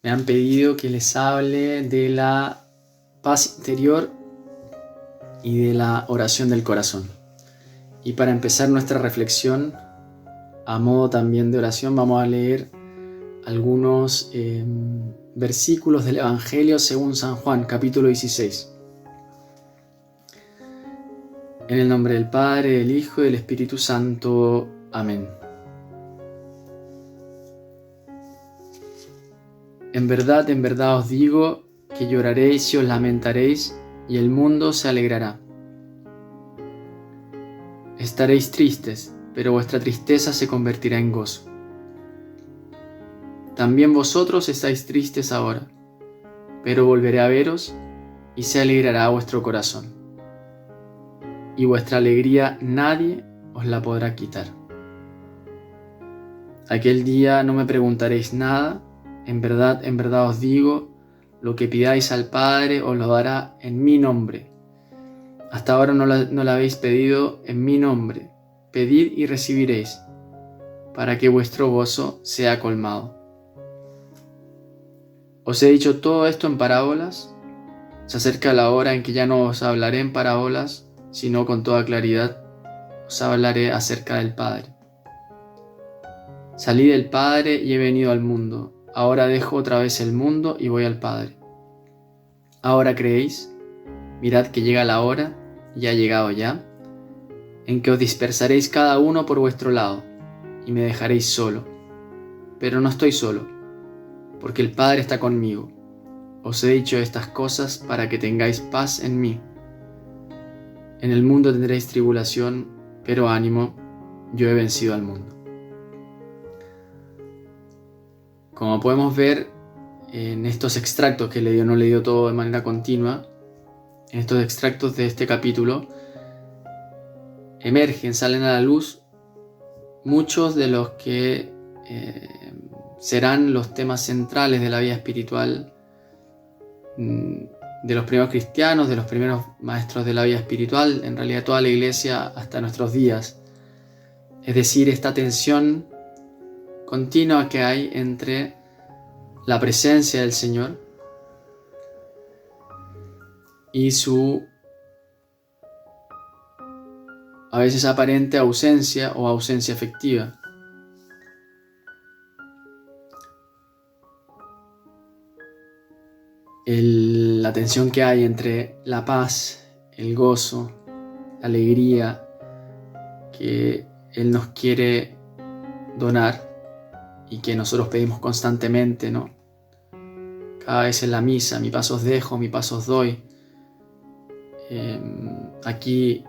Me han pedido que les hable de la paz interior y de la oración del corazón. Y para empezar nuestra reflexión, a modo también de oración, vamos a leer algunos versículos del Evangelio según San Juan, capítulo 16. En el nombre del Padre, del Hijo y del Espíritu Santo. Amén. En verdad os digo que lloraréis y os lamentaréis, y el mundo se alegrará. Estaréis tristes, pero vuestra tristeza se convertirá en gozo. También vosotros estáis tristes ahora, pero volveré a veros y se alegrará vuestro corazón. Y vuestra alegría nadie os la podrá quitar. Aquel día no me preguntaréis nada, en verdad os digo, lo que pidáis al Padre os lo dará en mi nombre. Hasta ahora no la habéis pedido en mi nombre. Pedid y recibiréis, para que vuestro gozo sea colmado. Os he dicho todo esto en parábolas. Se acerca la hora en que ya no os hablaré en parábolas, sino con toda claridad os hablaré acerca del Padre. Salí del Padre y he venido al mundo. Ahora dejo otra vez el mundo y voy al Padre. ¿Ahora creéis? Mirad que llega la hora, y ha llegado ya, en que os dispersaréis cada uno por vuestro lado, y me dejaréis solo. Pero no estoy solo, porque el Padre está conmigo. Os he dicho estas cosas para que tengáis paz en mí. En el mundo tendréis tribulación, pero ánimo, yo he vencido al mundo. Como podemos ver en estos extractos que no le dio todo de manera continua, en estos extractos de este capítulo, salen a la luz muchos de los que serán los temas centrales de la vida espiritual de los primeros cristianos, de los primeros maestros de la vida espiritual, en realidad toda la iglesia hasta nuestros días. Es decir, esta tensión continua que hay entre la presencia del Señor y su a veces aparente ausencia o ausencia efectiva. La tensión que hay entre la paz, el gozo, la alegría que Él nos quiere donar y que nosotros pedimos constantemente, ¿no? Cada vez en la misa, mi paz os dejo, mi paz os doy. Aquí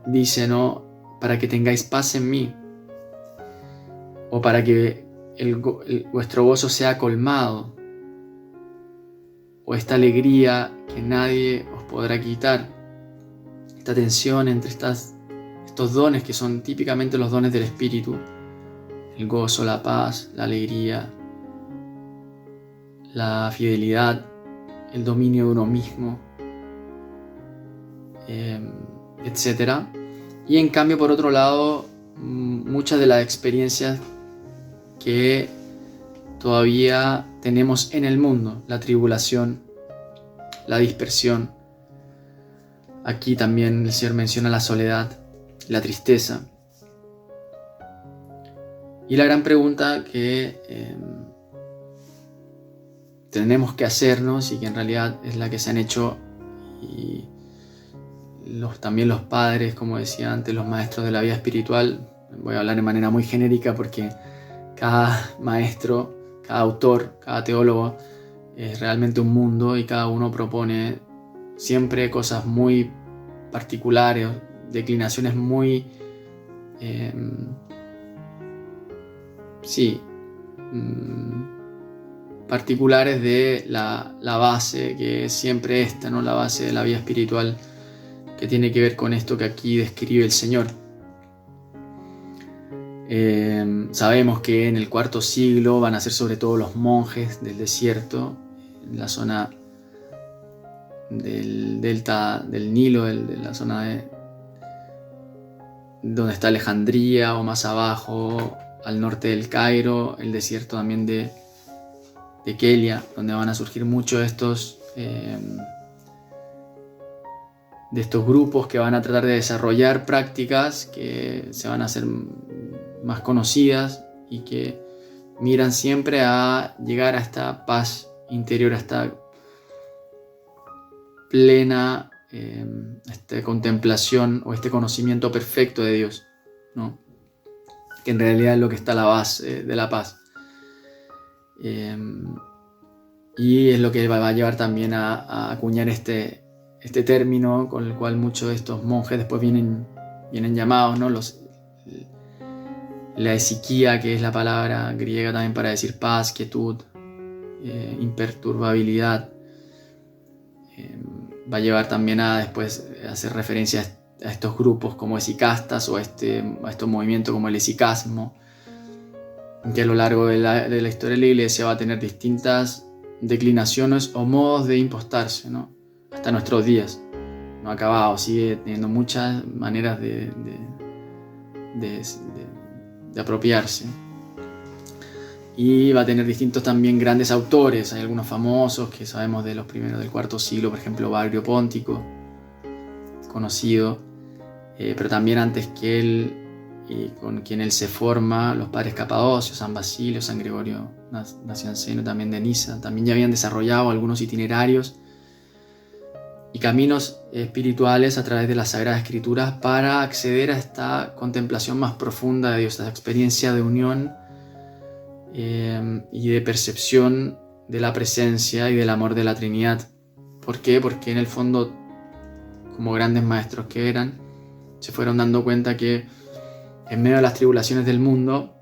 dice, ¿no? Para que tengáis paz en mí, o para que vuestro gozo sea colmado, o esta alegría que nadie os podrá quitar, esta tensión entre estos dones que son típicamente los dones del Espíritu, el gozo, la paz, la alegría, la fidelidad, el dominio de uno mismo, etc. Y en cambio, por otro lado, muchas de las experiencias que todavía tenemos en el mundo, la tribulación, la dispersión. Aquí también el Señor menciona la soledad, la tristeza. Y la gran pregunta que tenemos que hacernos, y que en realidad es la que se han hecho y también los padres, como decía antes, los maestros de la vida espiritual. Voy a hablar de manera muy genérica porque cada maestro, cada autor, cada teólogo es realmente un mundo y cada uno propone siempre cosas muy particulares, declinaciones muy particulares de la base, que es siempre esta, ¿no? La base de la vida espiritual, que tiene que ver con esto que aquí describe el Señor. Sabemos que en el IV siglo van a ser sobre todo los monjes del desierto, en la zona del delta del Nilo, de la zona donde está Alejandría, o más abajo al norte del Cairo, el desierto también de Kelia, donde van a surgir muchos de estos grupos que van a tratar de desarrollar prácticas que se van a hacer más conocidas y que miran siempre a llegar a esta paz interior, a esta plena esta contemplación o este conocimiento perfecto de Dios, ¿no? Que en realidad es lo que está a la base de la paz. Y es lo que va a llevar también a acuñar este término con el cual muchos de estos monjes después vienen llamados, ¿no? La esiquía, que es la palabra griega también para decir paz, quietud, imperturbabilidad. Va a llevar también a después hacer referencia a estos grupos como esicastas o a estos movimientos como el esicasmo, que a lo largo de la historia de la Iglesia va a tener distintas declinaciones o modos de impostarse, ¿no? Hasta nuestros días. No ha acabado, sigue teniendo muchas maneras de apropiarse. Y va a tener distintos también grandes autores. Hay algunos famosos que sabemos de los primeros del cuarto siglo, por ejemplo Bagrio Póntico, conocido, pero también antes que él, y con quien él se forma, los padres Capadocios, San Basilio, San Gregorio Nacianceno, también de Niza, también ya habían desarrollado algunos itinerarios y caminos espirituales a través de las Sagradas Escrituras para acceder a esta contemplación más profunda de Dios, esta experiencia de unión y de percepción de la presencia y del amor de la Trinidad. ¿Por qué? Porque en el fondo, como grandes maestros que eran, se fueron dando cuenta que en medio de las tribulaciones del mundo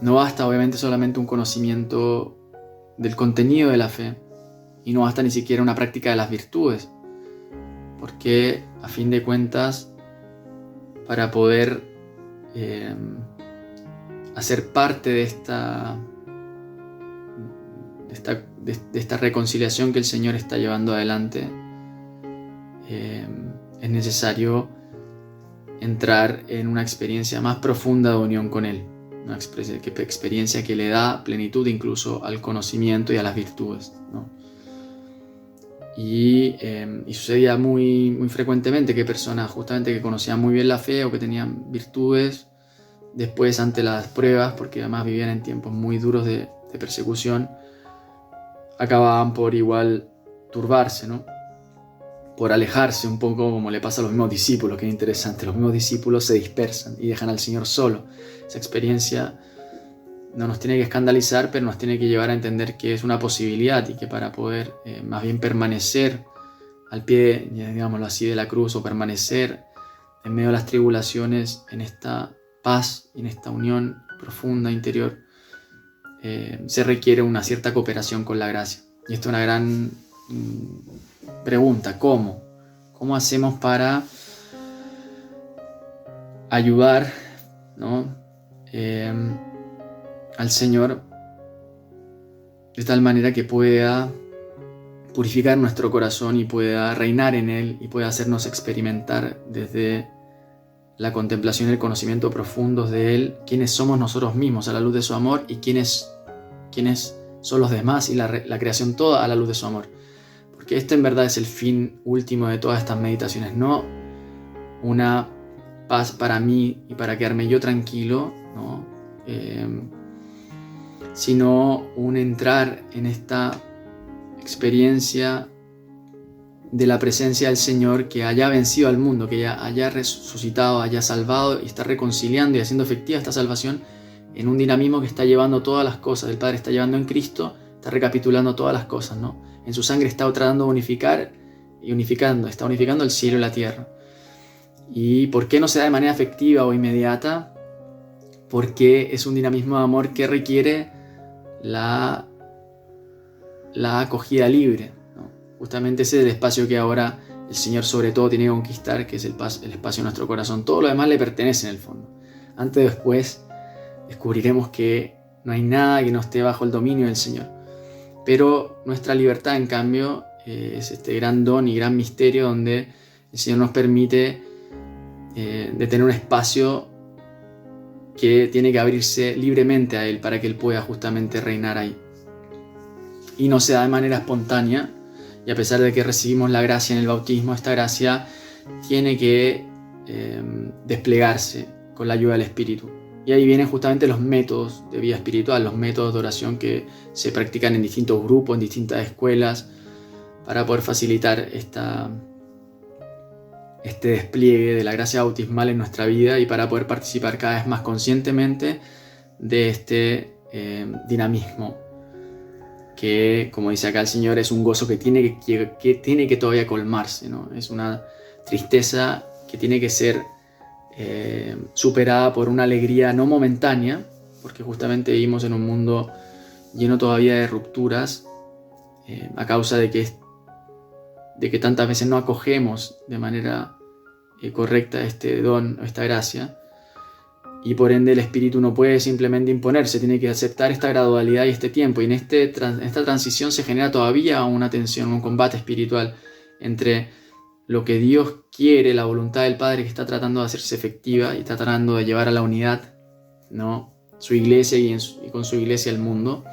no basta obviamente solamente un conocimiento del contenido de la fe y no basta ni siquiera una práctica de las virtudes, porque a fin de cuentas, para poder hacer parte de esta reconciliación que el Señor está llevando adelante, es necesario entrar en una experiencia más profunda de unión con Él, una experiencia que le da plenitud incluso al conocimiento y a las virtudes, ¿no? Y sucedía muy, muy frecuentemente que personas justamente que conocían muy bien la fe o que tenían virtudes, después ante las pruebas, porque además vivían en tiempos muy duros de persecución, acababan por igual turbarse, ¿no? Por alejarse un poco, como le pasa a los mismos discípulos, que es interesante. Los mismos discípulos se dispersan y dejan al Señor solo. Esa experiencia no nos tiene que escandalizar, pero nos tiene que llevar a entender que es una posibilidad y que para poder más bien permanecer al pie, digámoslo así, de la cruz, o permanecer en medio de las tribulaciones, en esta paz y en esta unión profunda interior, se requiere una cierta cooperación con la gracia. Y esto es una gran pregunta: ¿cómo? ¿Cómo hacemos para ayudar, ¿no? Al Señor de tal manera que pueda purificar nuestro corazón y pueda reinar en Él y pueda hacernos experimentar desde la contemplación y el conocimiento profundos de Él quiénes somos nosotros mismos a la luz de su amor y quiénes son los demás y la creación toda a la luz de su amor. Porque este en verdad es el fin último de todas estas meditaciones, no una paz para mí y para quedarme yo tranquilo, ¿no? Sino un entrar en esta experiencia de la presencia del Señor que haya vencido al mundo, que ya haya resucitado, haya salvado y está reconciliando y haciendo efectiva esta salvación en un dinamismo que está llevando todas las cosas. El Padre está llevando en Cristo, está recapitulando todas las cosas, ¿no? En su sangre está tratando de unificar y está unificando el cielo y la tierra. ¿Y por qué no se da de manera efectiva o inmediata? Porque es un dinamismo de amor que requiere la acogida libre, ¿no? Justamente ese es el espacio que ahora el Señor sobre todo tiene que conquistar, que es el espacio de nuestro corazón. Todo lo demás le pertenece en el fondo. Antes o después descubriremos que no hay nada que no esté bajo el dominio del Señor. Pero nuestra libertad, en cambio, es este gran don y gran misterio donde el Señor nos permite de tener un espacio que tiene que abrirse libremente a Él para que Él pueda justamente reinar ahí. Y no se da de manera espontánea, y a pesar de que recibimos la gracia en el bautismo, esta gracia tiene que desplegarse con la ayuda del Espíritu. Y ahí vienen justamente los métodos de vida espiritual, los métodos de oración que se practican en distintos grupos, en distintas escuelas, para poder facilitar este despliegue de la gracia bautismal en nuestra vida y para poder participar cada vez más conscientemente de este dinamismo que, como dice acá el Señor, es un gozo que tiene que todavía colmarse, ¿no? Es una tristeza que tiene que ser superada por una alegría no momentánea, porque justamente vivimos en un mundo lleno todavía de rupturas a causa de que tantas veces no acogemos de manera correcta este don o esta gracia, y por ende el Espíritu no puede simplemente imponerse, tiene que aceptar esta gradualidad y este tiempo, y en esta transición se genera todavía una tensión, un combate espiritual entre lo que Dios quiere, la voluntad del Padre que está tratando de hacerse efectiva y está tratando de llevar a la unidad, ¿no?, su iglesia y con su iglesia el mundo.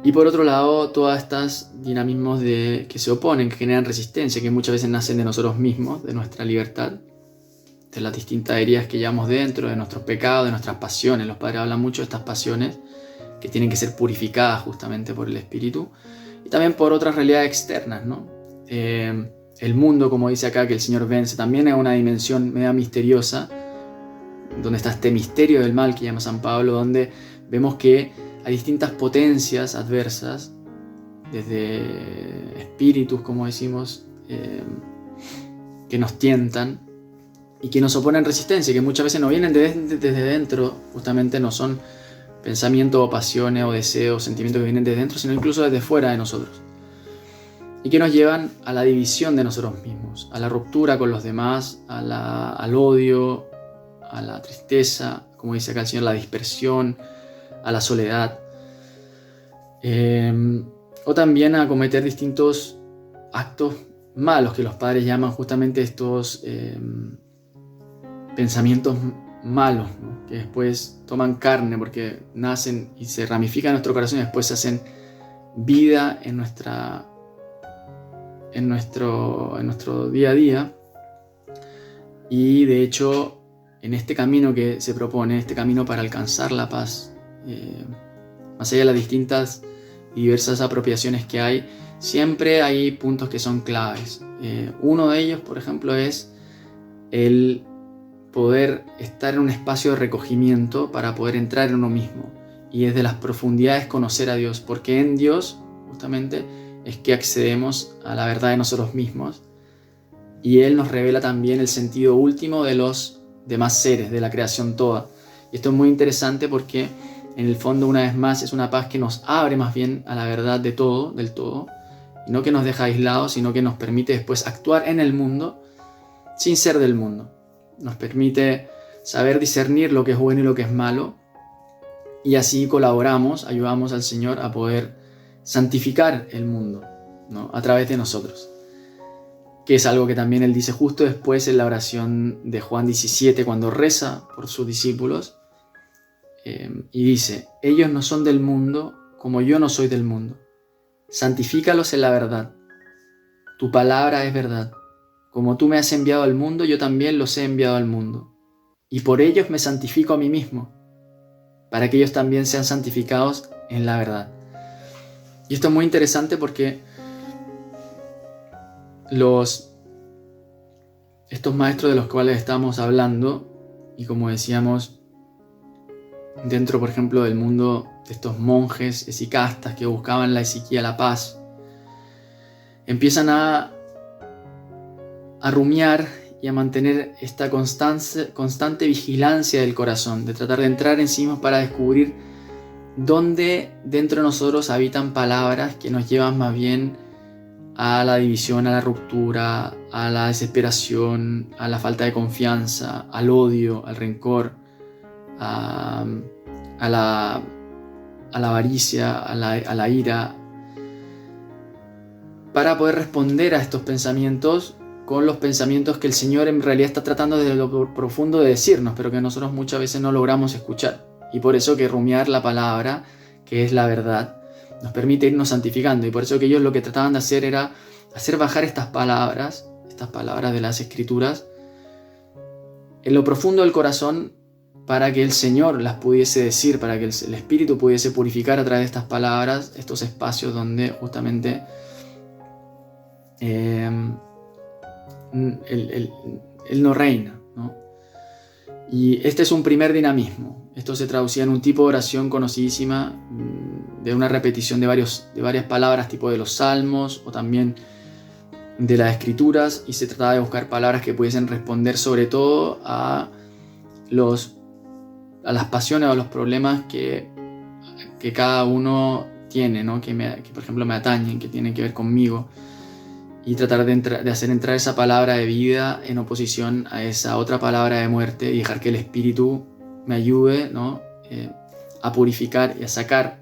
Y por otro lado, todas estas dinamismos que se oponen, que generan resistencia, que muchas veces nacen de nosotros mismos, de nuestra libertad, de las distintas heridas que llevamos dentro, de nuestros pecados, de nuestras pasiones. Los padres hablan mucho de estas pasiones que tienen que ser purificadas justamente por el Espíritu, y también por otras realidades externas, ¿no? El mundo, como dice acá, que el Señor vence, también es una dimensión media misteriosa, donde está este misterio del mal que llama San Pablo, donde vemos que hay distintas potencias adversas, desde espíritus, como decimos, que nos tientan y que nos oponen resistencia, que muchas veces no vienen desde dentro, justamente no son pensamientos o pasiones o deseos, sentimientos que vienen desde dentro, sino incluso desde fuera de nosotros, y que nos llevan a la división de nosotros mismos, a la ruptura con los demás, al odio, a la tristeza, como dice acá el Señor, la dispersión, a la soledad, o también a cometer distintos actos malos que los padres llaman justamente estos pensamientos malos, ¿no?, que después toman carne porque nacen y se ramifican en nuestro corazón y después se hacen vida en nuestro día a día. Y de hecho, en este camino que se propone, este camino para alcanzar la paz, más allá de las distintas y diversas apropiaciones que hay, siempre hay puntos que son claves. Uno de ellos, por ejemplo, es el poder estar en un espacio de recogimiento para poder entrar en uno mismo, y desde las profundidades conocer a Dios, porque en Dios justamente es que accedemos a la verdad de nosotros mismos, y Él nos revela también el sentido último de los demás seres, de la creación toda. Y esto es muy interesante porque en el fondo, una vez más, es una paz que nos abre más bien a la verdad de todo, del todo, y no que nos deja aislados, sino que nos permite después actuar en el mundo sin ser del mundo. Nos permite saber discernir lo que es bueno y lo que es malo, y así colaboramos, ayudamos al Señor a poder santificar el mundo, ¿no?, a través de nosotros, que es algo que también Él dice justo después en la oración de Juan 17, cuando reza por sus discípulos, y dice: ellos no son del mundo como yo no soy del mundo, santifícalos en la verdad, tu palabra es verdad. Como tú me has enviado al mundo, yo también los he enviado al mundo. Y por ellos me santifico a mí mismo, para que ellos también sean santificados en la verdad. Y esto es muy interesante porque estos maestros de los cuales estamos hablando, y como decíamos, dentro, por ejemplo, del mundo de estos monjes esicastas que buscaban la esiquía, la paz, empiezan a rumiar y a mantener esta constante vigilancia del corazón, de tratar de entrar en sí mismos para descubrir dónde dentro de nosotros habitan palabras que nos llevan más bien a la división, a la ruptura, a la desesperación, a la falta de confianza, al odio, al rencor, a la avaricia, a la ira, para poder responder a estos pensamientos con los pensamientos que el Señor en realidad está tratando desde lo profundo de decirnos, pero que nosotros muchas veces no logramos escuchar. Y por eso que rumiar la palabra, que es la verdad, nos permite irnos santificando. Y por eso que ellos lo que trataban de hacer era hacer bajar estas palabras de las Escrituras, en lo profundo del corazón, para que el Señor las pudiese decir, para que el Espíritu pudiese purificar a través de estas palabras estos espacios donde justamente Él no reina, ¿no? Y este es un primer dinamismo. Esto se traducía en un tipo de oración conocidísima, de una repetición de varias palabras, tipo de los salmos o también de las Escrituras, y se trataba de buscar palabras que pudiesen responder sobre todo a las pasiones o los problemas que cada uno tiene, ¿no? que por ejemplo me atañen, que tienen que ver conmigo, y tratar de hacer entrar esa palabra de vida en oposición a esa otra palabra de muerte, y dejar que el Espíritu me ayude, ¿no? A purificar y a sacar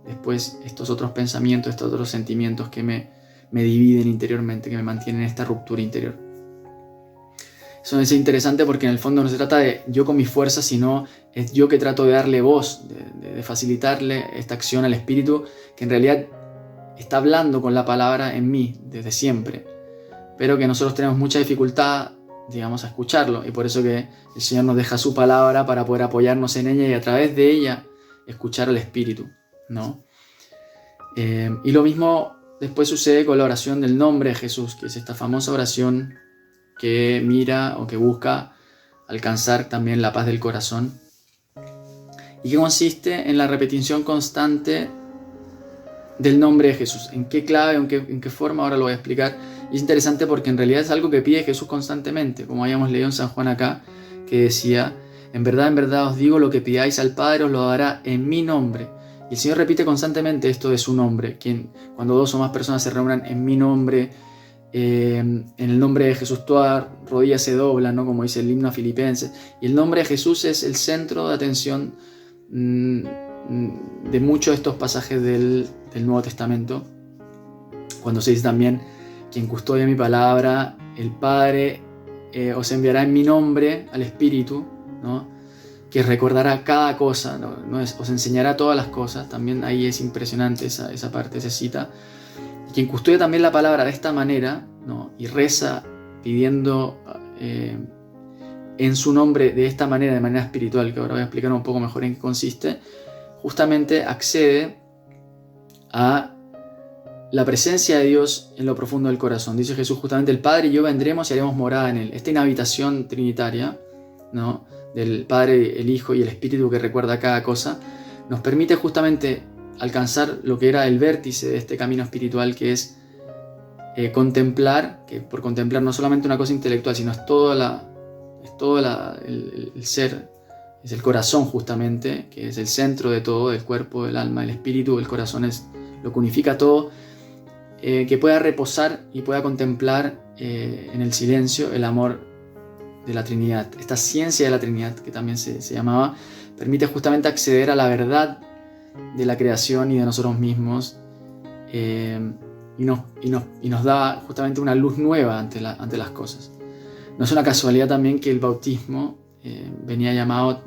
después estos otros pensamientos, estos otros sentimientos que me dividen interiormente, que me mantienen en esta ruptura interior. Eso es interesante porque en el fondo no se trata de yo con mis fuerzas, sino es yo que trato de darle voz, de facilitarle esta acción al Espíritu, que en realidad está hablando con la palabra en mí desde siempre, pero que nosotros tenemos mucha dificultad, digamos, a escucharlo, y por eso que el Señor nos deja su palabra para poder apoyarnos en ella y a través de ella escuchar al Espíritu, ¿no? Y lo mismo después sucede con la oración del nombre de Jesús, que es esta famosa oración que mira o que busca alcanzar también la paz del corazón, y que consiste en la repetición constante del nombre de Jesús. ¿En qué clave, en qué forma? Ahora lo voy a explicar. Y es interesante porque en realidad es algo que pide Jesús constantemente, como habíamos leído en San Juan acá, que decía: en verdad os digo, lo que pidáis al Padre os lo dará en mi nombre. Y el Señor repite constantemente esto de su nombre, cuando dos o más personas se reúnan en mi nombre, en el nombre de Jesús toda rodilla se dobla, ¿no? Como dice el himno a Filipenses. Y el nombre de Jesús es el centro de atención de muchos de estos pasajes del Nuevo Testamento, cuando se dice también: quien custodia mi palabra, el Padre os enviará en mi nombre al Espíritu, ¿no? Que recordará cada cosa, ¿no? Os enseñará todas las cosas. También ahí es impresionante esa parte, esa cita. Y quien custodia también la palabra de esta manera, ¿no? Y reza pidiendo en su nombre de esta manera, de manera espiritual, que ahora voy a explicar un poco mejor en qué consiste, justamente accede a la presencia de Dios en lo profundo del corazón. Dice Jesús justamente: el Padre y yo vendremos y haremos morada en él. Esta inhabitación trinitaria, ¿no? Del Padre, el Hijo y el Espíritu, que recuerda cada cosa, nos permite justamente alcanzar lo que era el vértice de este camino espiritual, que es contemplar, que por contemplar no solamente una cosa intelectual, sino es todo el ser, es el corazón justamente, que es el centro de todo, del cuerpo, del alma, del espíritu. El corazón es lo que unifica todo, que pueda reposar y pueda contemplar en el silencio el amor de la Trinidad. Esta ciencia de la Trinidad, que también se llamaba, permite justamente acceder a la verdad de la creación y de nosotros mismos, y nos da justamente una luz nueva ante las cosas. No es una casualidad también que el bautismo venía llamado,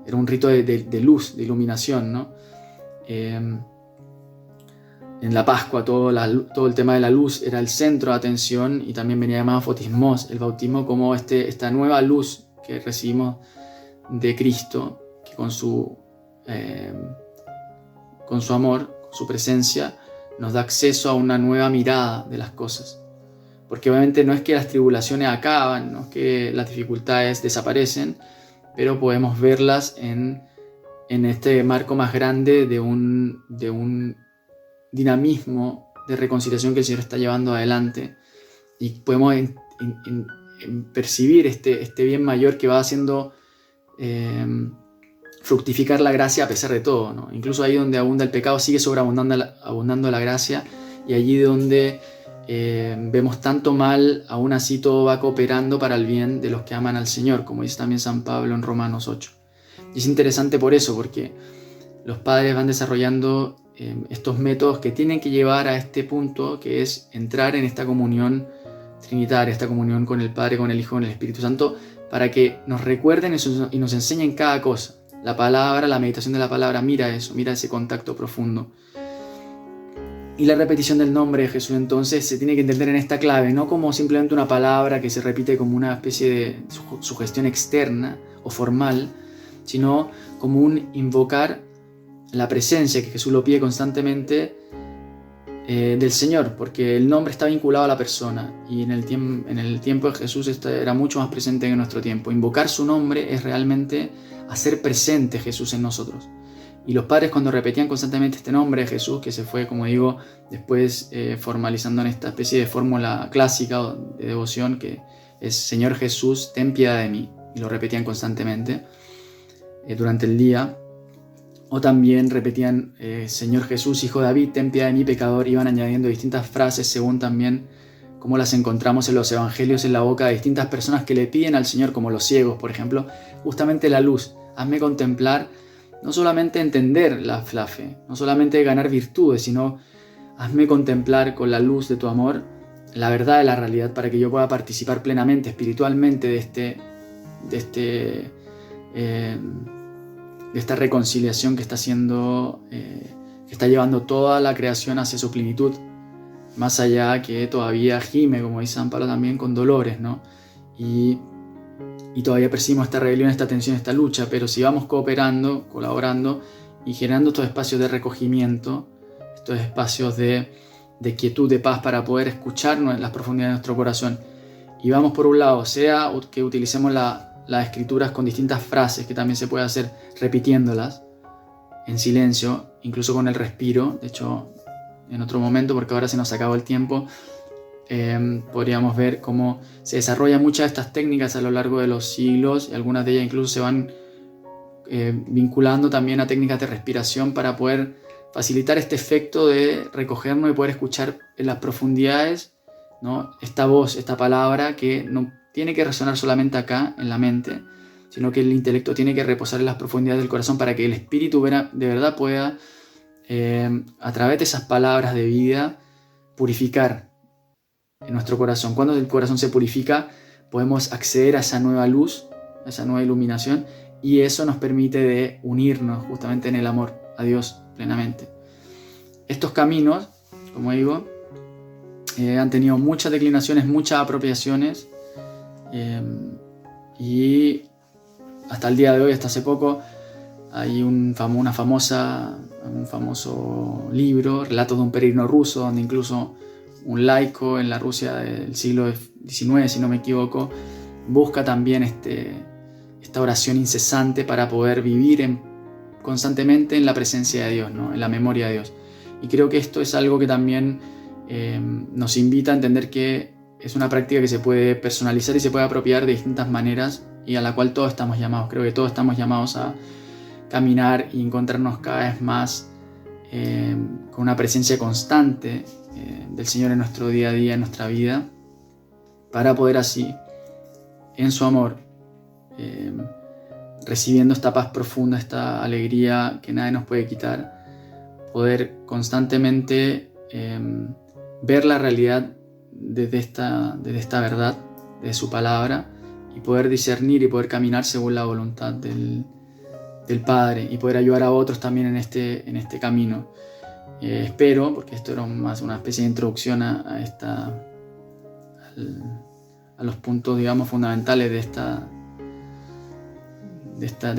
era un rito de luz, de iluminación, ¿no? En la Pascua todo el tema de la luz era el centro de atención, y también venía llamado fotismos, el bautismo, como esta nueva luz que recibimos de Cristo, que con su amor, con su presencia, nos da acceso a una nueva mirada de las cosas. Porque obviamente no es que las tribulaciones acaban, no es que las dificultades desaparecen, pero podemos verlas en este marco más grande de un dinamismo de reconciliación que el Señor está llevando adelante, y podemos percibir este bien mayor que va haciendo fructificar la gracia a pesar de todo, ¿no? Incluso ahí donde abunda el pecado sigue sobreabundando la gracia, y allí donde vemos tanto mal, aún así todo va cooperando para el bien de los que aman al Señor, como dice también San Pablo en Romanos 8. Y es interesante por eso, porque los padres van desarrollando estos métodos que tienen que llevar a este punto, que es entrar en esta comunión trinitaria, esta comunión con el Padre, con el Hijo, con el Espíritu Santo, para que nos recuerden y nos enseñen cada cosa. La palabra, la meditación de la palabra, mira eso, mira ese contacto profundo. Y la repetición del nombre de Jesús entonces se tiene que entender en esta clave, no como simplemente una palabra que se repite como una especie de sugestión externa o formal, sino como un invocar la presencia, que Jesús lo pide constantemente, del Señor, porque el nombre está vinculado a la persona, y en el tiempo de Jesús esto era mucho más presente que en nuestro tiempo. Invocar su nombre es realmente hacer presente Jesús en nosotros. Y los padres, cuando repetían constantemente este nombre de Jesús, que se fue, como digo, después formalizando en esta especie de fórmula clásica de devoción, que es Señor Jesús, ten piedad de mí, y lo repetían constantemente durante el día. O también repetían, Señor Jesús, Hijo de David, ten piedad de mí, pecador. Iban añadiendo distintas frases según también cómo las encontramos en los evangelios, en la boca de distintas personas que le piden al Señor, como los ciegos, por ejemplo, justamente la luz. Hazme contemplar, no solamente entender la fe, no solamente ganar virtudes, sino hazme contemplar con la luz de tu amor la verdad de la realidad, para que yo pueda participar plenamente, espiritualmente, de esta reconciliación que está haciendo, que está llevando toda la creación hacia su plenitud, más allá que todavía gime, como dice San Pablo también, con dolores, ¿no? Y todavía percibimos esta rebelión, esta tensión, esta lucha, pero si vamos cooperando, colaborando y generando estos espacios de recogimiento, estos espacios de quietud, de paz, para poder escucharnos en las profundidades de nuestro corazón, y vamos por un lado, sea que utilicemos las escrituras con distintas frases, que también se puede hacer repitiéndolas en silencio, incluso con el respiro. De hecho, en otro momento, porque ahora se nos acabó el tiempo, podríamos ver cómo se desarrollan muchas de estas técnicas a lo largo de los siglos, y algunas de ellas incluso se van vinculando también a técnicas de respiración para poder facilitar este efecto de recogernos y poder escuchar en las profundidades, ¿no? Esta voz, esta palabra que no tiene que resonar solamente acá en la mente, sino que el intelecto tiene que reposar en las profundidades del corazón, para que el espíritu de verdad pueda, a través de esas palabras de vida, purificar en nuestro corazón. Cuando el corazón se purifica, podemos acceder a esa nueva luz, a esa nueva iluminación, y eso nos permite de unirnos justamente en el amor a Dios plenamente. Estos caminos, como digo, han tenido muchas declinaciones, muchas apropiaciones, y hasta el día de hoy, hasta hace poco, hay un famoso libro, Relatos de un peregrino ruso, donde incluso un laico en la Rusia del siglo XIX, si no me equivoco, busca también esta oración incesante para poder vivir constantemente en la presencia de Dios, ¿no? En la memoria de Dios. Y creo que esto es algo que también nos invita a entender que es una práctica que se puede personalizar y se puede apropiar de distintas maneras, y a la cual todos estamos llamados. Creo que todos estamos llamados a caminar y encontrarnos cada vez más con una presencia constante del Señor en nuestro día a día, en nuestra vida, para poder así, en su amor, recibiendo esta paz profunda, esta alegría que nadie nos puede quitar, poder constantemente ver la realidad desde esta verdad, de su palabra, y poder discernir y poder caminar según la voluntad del Padre, y poder ayudar a otros también en este camino. Espero, porque esto era más una especie de introducción a los puntos, digamos, fundamentales de estas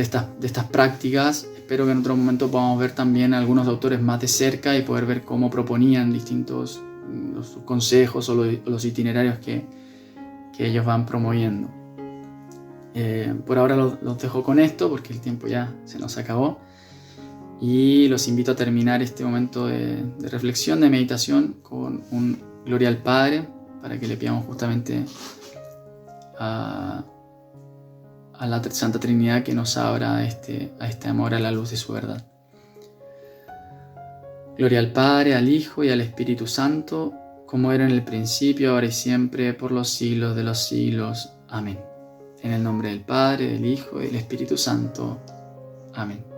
prácticas. Espero que en otro momento podamos ver también a algunos autores más de cerca y poder ver cómo proponían distintos los consejos o los itinerarios que ellos van promoviendo. Por ahora los dejo con esto, porque el tiempo ya se nos acabó, y los invito a terminar este momento de reflexión, de meditación, con un Gloria al Padre, para que le pidamos justamente a la Santa Trinidad que nos abra a este amor a la luz de su verdad. Gloria al Padre, al Hijo y al Espíritu Santo, como era en el principio, ahora y siempre, por los siglos de los siglos. Amén. En el nombre del Padre, del Hijo y del Espíritu Santo. Amén.